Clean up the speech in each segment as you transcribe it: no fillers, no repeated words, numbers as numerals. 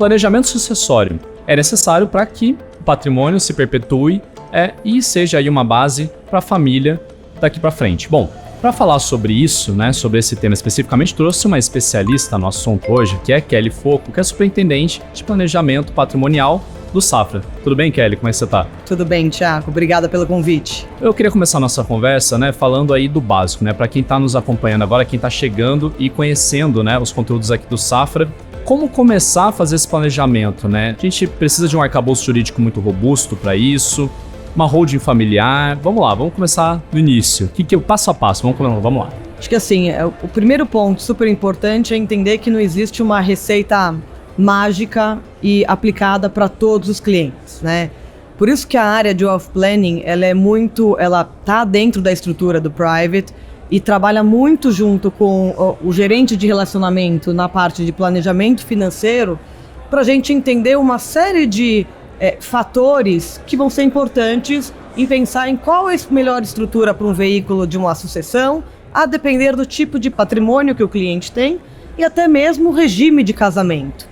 planejamento sucessório é necessário para que o patrimônio se perpetue e seja aí uma base para a família daqui para frente. Bom, para falar sobre isso, né, sobre esse tema especificamente, trouxe uma especialista no assunto hoje, que é Kelly Focco, que é superintendente de planejamento patrimonial do Safra. Tudo bem, Kelly? Como é que você tá? Tudo bem, Thiago. Obrigada pelo convite. Eu queria começar a nossa conversa, né, falando aí do básico, né, para quem está nos acompanhando agora, quem está chegando e conhecendo, né, os conteúdos aqui do Safra. Como começar a fazer esse planejamento, né? A gente precisa de um arcabouço jurídico muito robusto para isso, uma holding familiar. Vamos lá, vamos começar do início. O que é o passo a passo? Vamos lá. Acho que assim, o primeiro ponto super importante é entender que não existe uma receita mágica e aplicada para todos os clientes, né? Por isso que a área de wealth planning, ela tá dentro da estrutura do private e trabalha muito junto com o gerente de relacionamento na parte de planejamento financeiro para a gente entender uma série de fatores que vão ser importantes em pensar em qual é a melhor estrutura para um veículo de uma sucessão, a depender do tipo de patrimônio que o cliente tem e até mesmo o regime de casamento.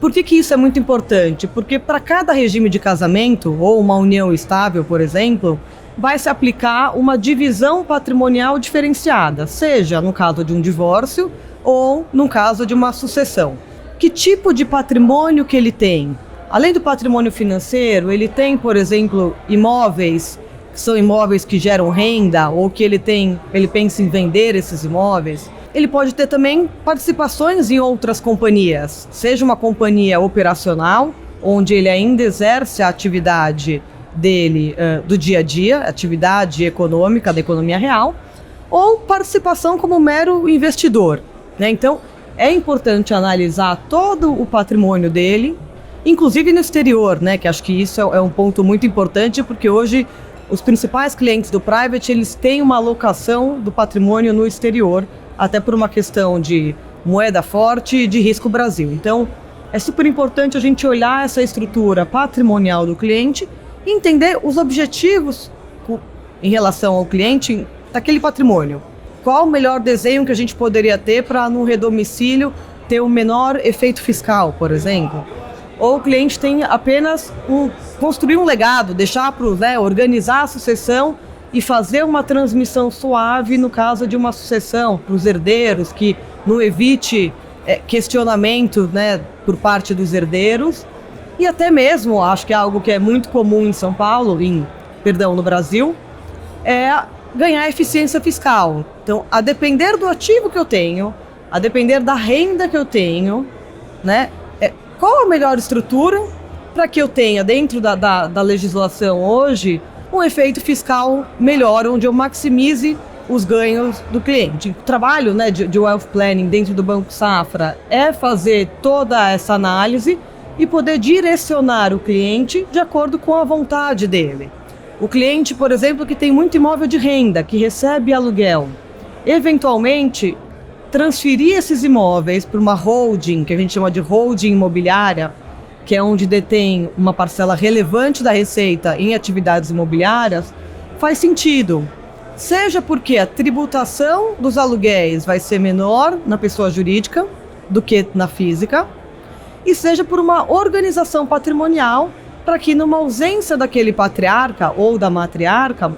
Por que isso é muito importante? Porque para cada regime de casamento, ou uma união estável, por exemplo, vai se aplicar uma divisão patrimonial diferenciada, seja no caso de um divórcio ou no caso de uma sucessão. Que tipo de patrimônio que ele tem? Além do patrimônio financeiro, ele tem, por exemplo, imóveis, que são imóveis que geram renda, ou que ele pensa em vender esses imóveis. Ele pode ter também participações em outras companhias, seja uma companhia operacional, onde ele ainda exerce a atividade dele do dia a dia, atividade econômica, da economia real, ou participação como mero investidor, né? Então, é importante analisar todo o patrimônio dele, inclusive no exterior, né? Que acho que isso é um ponto muito importante, porque hoje os principais clientes do private, eles têm uma alocação do patrimônio no exterior, até por uma questão de moeda forte e de risco Brasil. Então, é super importante a gente olhar essa estrutura patrimonial do cliente e entender os objetivos em relação ao cliente daquele patrimônio. Qual o melhor desenho que a gente poderia ter para no redomicílio ter o menor efeito fiscal, por exemplo? Ou o cliente tem apenas construir um legado, deixar para organizar a sucessão e fazer uma transmissão suave no caso de uma sucessão para os herdeiros, que não evite questionamento, né, por parte dos herdeiros. E até mesmo, acho que é algo que é muito comum em São Paulo, no Brasil, é ganhar eficiência fiscal. Então, a depender do ativo que eu tenho, a depender da renda que eu tenho, né, qual a melhor estrutura para que eu tenha dentro da legislação hoje um efeito fiscal melhor, onde eu maximize os ganhos do cliente. O trabalho, né, de wealth planning dentro do Banco Safra é fazer toda essa análise e poder direcionar o cliente de acordo com a vontade dele. O cliente, por exemplo, que tem muito imóvel de renda, que recebe aluguel, eventualmente transferir esses imóveis para uma holding, que a gente chama de holding imobiliária, que é onde detém uma parcela relevante da receita em atividades imobiliárias, faz sentido. Seja porque a tributação dos aluguéis vai ser menor na pessoa jurídica do que na física, e seja por uma organização patrimonial para que, numa ausência daquele patriarca ou da matriarca,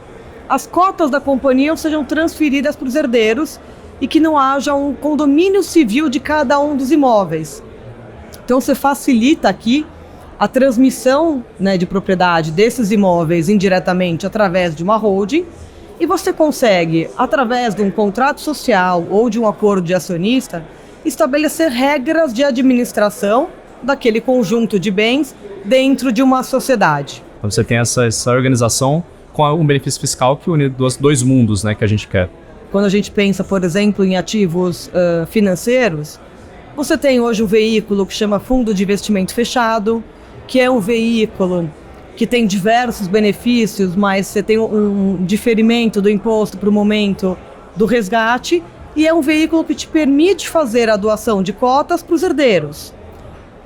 as cotas da companhia sejam transferidas para os herdeiros e que não haja um condomínio civil de cada um dos imóveis. Então, você facilita aqui a transmissão, né, de propriedade desses imóveis indiretamente através de uma holding, e você consegue, através de um contrato social ou de um acordo de acionista, estabelecer regras de administração daquele conjunto de bens dentro de uma sociedade. Então, você tem essa organização com um benefício fiscal que une dois mundos, né, que a gente quer. Quando a gente pensa, por exemplo, em ativos financeiros, você tem hoje um veículo que chama Fundo de Investimento Fechado, que é um veículo que tem diversos benefícios, mas você tem um diferimento do imposto para o momento do resgate, e é um veículo que te permite fazer a doação de cotas para os herdeiros,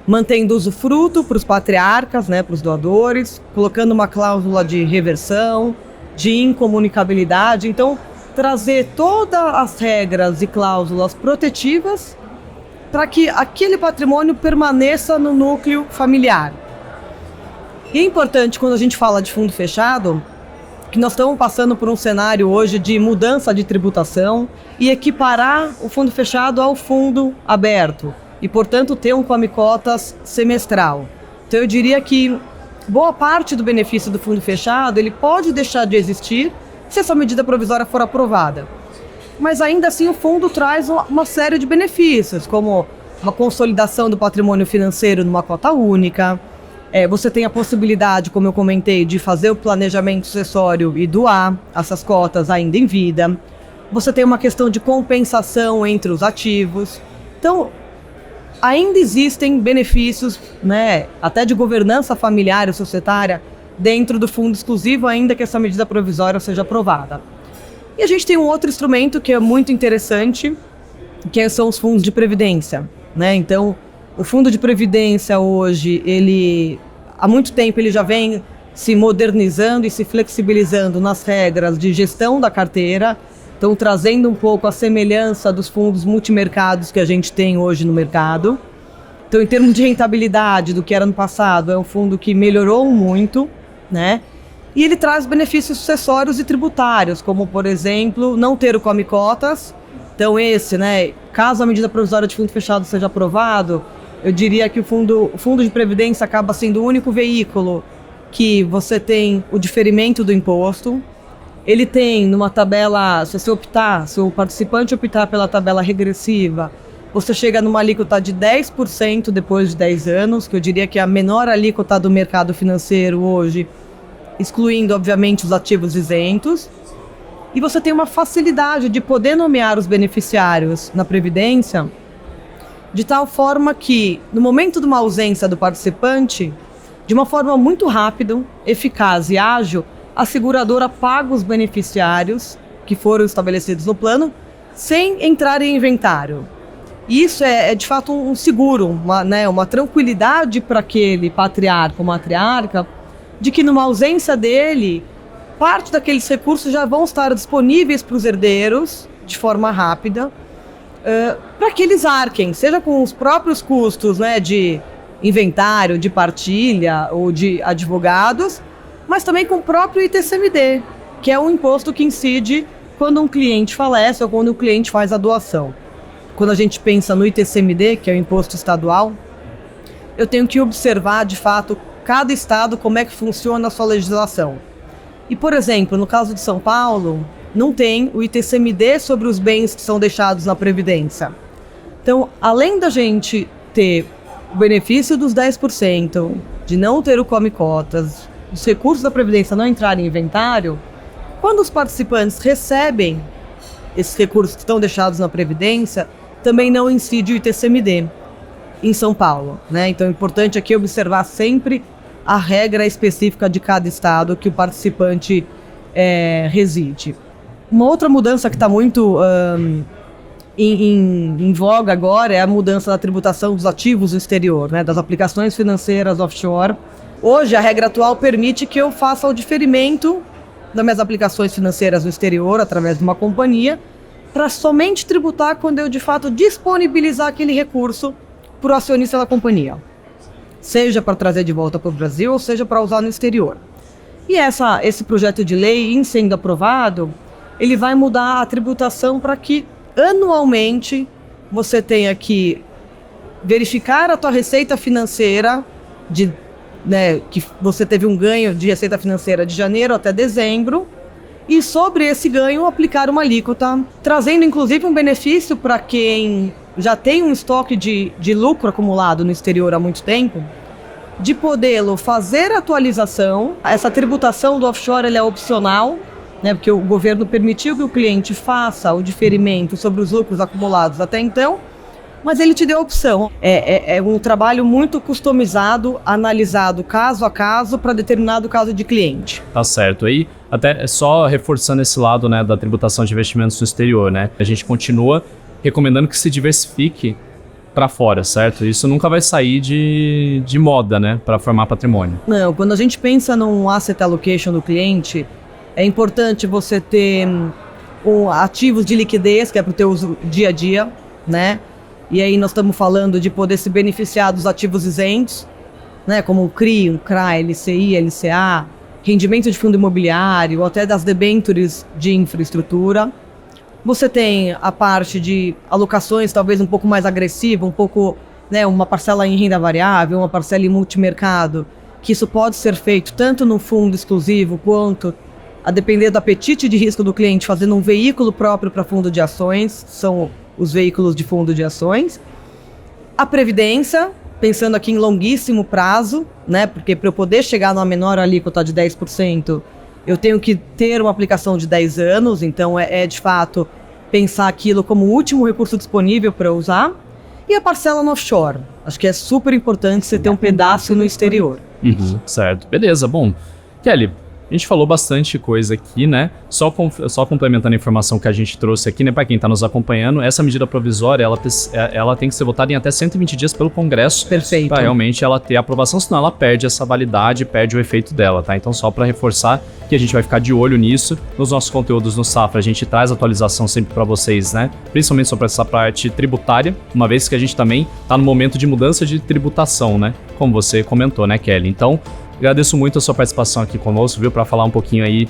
mantendo usufruto para os patriarcas, né, para os doadores, colocando uma cláusula de reversão, de incomunicabilidade. Então, trazer todas as regras e cláusulas protetivas para que aquele patrimônio permaneça no núcleo familiar. E é importante, quando a gente fala de fundo fechado, que nós estamos passando por um cenário hoje de mudança de tributação e equiparar o fundo fechado ao fundo aberto e, portanto, ter um come-cotas semestral. Então, eu diria que boa parte do benefício do fundo fechado ele pode deixar de existir se essa medida provisória for aprovada. Mas, ainda assim, o fundo traz uma série de benefícios, como uma consolidação do patrimônio financeiro numa cota única. Você tem a possibilidade, como eu comentei, de fazer o planejamento sucessório e doar essas cotas ainda em vida. Você tem uma questão de compensação entre os ativos. Então, ainda existem benefícios, né, até de governança familiar e societária dentro do fundo exclusivo, ainda que essa medida provisória seja aprovada. E a gente tem um outro instrumento que é muito interessante, que são os fundos de previdência, né? Então, o fundo de previdência hoje, há muito tempo ele já vem se modernizando e se flexibilizando nas regras de gestão da carteira, então trazendo um pouco a semelhança dos fundos multimercados que a gente tem hoje no mercado. Então, em termos de rentabilidade do que era no passado, é um fundo que melhorou muito, né? E ele traz benefícios sucessórios e tributários, como, por exemplo, não ter o come-cotas. Então, caso a medida provisória de fundo fechado seja aprovado, eu diria que o fundo de previdência acaba sendo o único veículo que você tem o diferimento do imposto. Ele tem numa tabela, se o participante optar pela tabela regressiva, você chega numa alíquota de 10% depois de 10 anos, que eu diria que é a menor alíquota do mercado financeiro hoje, excluindo, obviamente, os ativos isentos. E você tem uma facilidade de poder nomear os beneficiários na Previdência de tal forma que, no momento de uma ausência do participante, de uma forma muito rápida, eficaz e ágil, a seguradora paga os beneficiários que foram estabelecidos no plano sem entrar em inventário. E isso é de fato um seguro, uma tranquilidade para aquele patriarca ou matriarca, de que numa ausência dele, parte daqueles recursos já vão estar disponíveis para os herdeiros de forma rápida, para que eles arquem, seja com os próprios custos, de inventário, de partilha ou de advogados, mas também com o próprio ITCMD, que é um imposto que incide quando um cliente falece ou quando o cliente faz a doação. Quando a gente pensa no ITCMD, que é o imposto estadual, eu tenho que observar, de fato, cada estado como é que funciona a sua legislação. E, por exemplo, no caso de São Paulo, não tem o ITCMD sobre os bens que são deixados na Previdência. Então, além da gente ter o benefício dos 10%, de não ter o come-cotas, os recursos da Previdência não entrarem em inventário, quando os participantes recebem esses recursos que estão deixados na Previdência, também não incide o ITCMD em São Paulo, né? Então é importante aqui observar sempre a regra específica de cada estado que o participante reside. Uma outra mudança que está muito em voga agora é a mudança da tributação dos ativos no exterior, né? Das aplicações financeiras offshore. Hoje, a regra atual permite que eu faça o diferimento das minhas aplicações financeiras no exterior, através de uma companhia, para somente tributar quando eu, de fato, disponibilizar aquele recurso para o acionista da companhia. Seja para trazer de volta para o Brasil, ou seja para usar no exterior. E esse projeto de lei, em sendo aprovado, ele vai mudar a tributação para que, anualmente, você tenha que verificar a tua receita financeira que você teve um ganho de receita financeira de janeiro até dezembro, e sobre esse ganho aplicar uma alíquota, trazendo inclusive um benefício para quem já tem um estoque de lucro acumulado no exterior há muito tempo, de podê-lo fazer a atualização. Essa tributação do offshore ela é opcional, né, porque o governo permitiu que o cliente faça o diferimento sobre os lucros acumulados até então, mas ele te deu a opção. É um trabalho muito customizado, analisado caso a caso para determinado caso de cliente. Tá certo. Aí, até só reforçando esse lado, né, da tributação de investimentos no exterior, né? A gente continua recomendando que se diversifique para fora, certo? Isso nunca vai sair de moda, né, para formar patrimônio. Não, quando a gente pensa num asset allocation do cliente, é importante você ter ativos de liquidez, que é para o teu uso dia a dia, né? E aí nós estamos falando de poder se beneficiar dos ativos isentos, né, como o CRI, o CRA, LCI, LCA, rendimento de fundo imobiliário, ou até das debêntures de infraestrutura. Você tem a parte de alocações talvez um pouco mais agressiva, um pouco, né, uma parcela em renda variável, uma parcela em multimercado, que isso pode ser feito tanto no fundo exclusivo quanto, a depender do apetite de risco do cliente, fazendo um veículo próprio para fundo de ações, são os veículos de fundo de ações. A previdência, pensando aqui em longuíssimo prazo, né, porque para eu poder chegar numa menor alíquota de 10%, eu tenho que ter uma aplicação de 10 anos, então de fato pensar aquilo como o último recurso disponível para usar. E a parcela no offshore, acho que é super importante você ter um pedaço no exterior. Certo, beleza, bom. Kelly, a gente falou bastante coisa aqui, né? Só complementando a informação que a gente trouxe aqui, né? Para quem está nos acompanhando, essa medida provisória, ela tem que ser votada em até 120 dias pelo Congresso. Perfeito. Para realmente ela ter aprovação, senão ela perde essa validade, perde o efeito dela, tá? Então só para reforçar que a gente vai ficar de olho nisso. Nos nossos conteúdos no Safra, a gente traz atualização sempre para vocês, né? Principalmente sobre essa parte tributária, uma vez que a gente também está no momento de mudança de tributação, né? Como você comentou, né, Kelly? Então, agradeço muito a sua participação aqui conosco, viu, para falar um pouquinho aí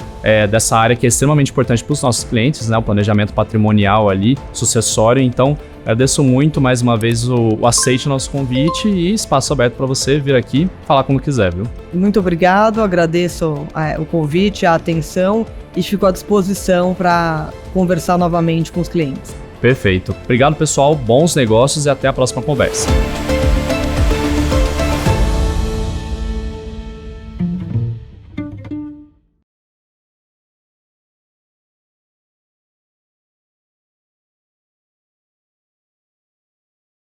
dessa área que é extremamente importante para os nossos clientes, né, o planejamento patrimonial ali, sucessório. Então, agradeço muito mais uma vez o aceite do nosso convite e espaço aberto para você vir aqui falar quando quiser, viu? Muito obrigado, agradeço o convite, a atenção e fico à disposição para conversar novamente com os clientes. Perfeito. Obrigado, pessoal, bons negócios e até a próxima conversa.